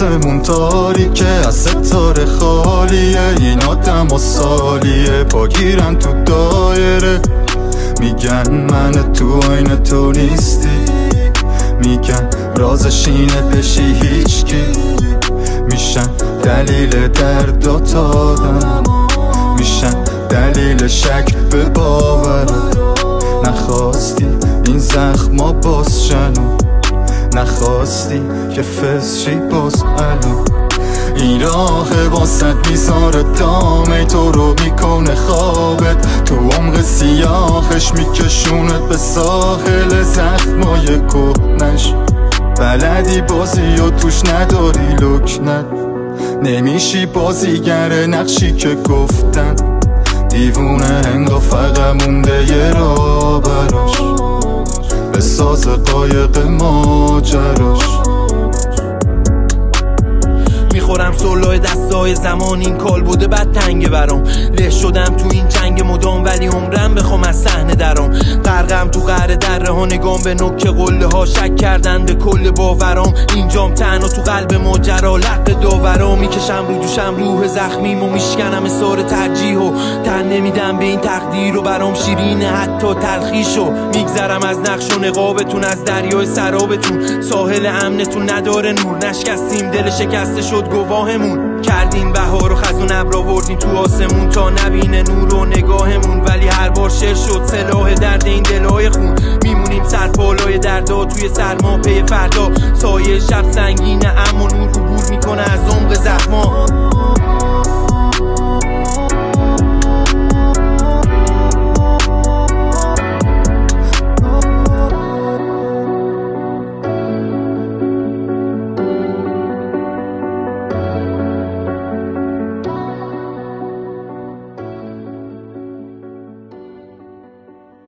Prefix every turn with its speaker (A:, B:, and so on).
A: آسمون تاریکه از ستاره خالیه، این آدم و سالیه پا گیرن تو دایره. میگن من تو آینه تو نیستی، میگن رازش اینه بشی هیچکی. میشن دلیل درد آدم، میشن دلیل شک به باورت. نخواستی این زخما باز شنو، نخواستی که فزشی باز الان. این راه واسط میذاره دامه تو رو میکنه خوابت، تو عمق سیاهش میکشونت به ساحل زخمای کهنش. بلدی بازی و توش نداری لکنت، نمیشی بازیگر نقشی که گفتن. دیوونه انگا فقط مونده یه راه براش، بساز قایق ماجراش.
B: میخورم سلای دستای زمان، این کال بوده بد تنگه برام. له شدم تو این جنگ مدام ولی عمرم بخوام از صحنه درام. غرقم تو قعر دره ها، نگام به نوک قله ها، شک کردن به کل باورام. اینجام تنها تو قلب ماجرا، لق داورا. میکشم رو دوشم روح زخمیم و میشکنم اثار ترجیح و تن نمیدم به این تقدیر و برام شیرینه حتی تلخیشو. میگذرم از نقش و نقابتون، از دریای سرابتون. ساحل امنتون نداره نور، نشکستیم دل شکسته شد گواهمون. کردیم بهار و خزون ابر آوردیم تو آسمون تا نبینه نور و نگاهمون. ولی هر بار شعر شد سلاح درد این دلای خون. میمونیم سرپالای دردا توی سرما پی فردا. سایه شب سنگینه اما نور عبور میکنه از عمق زخما.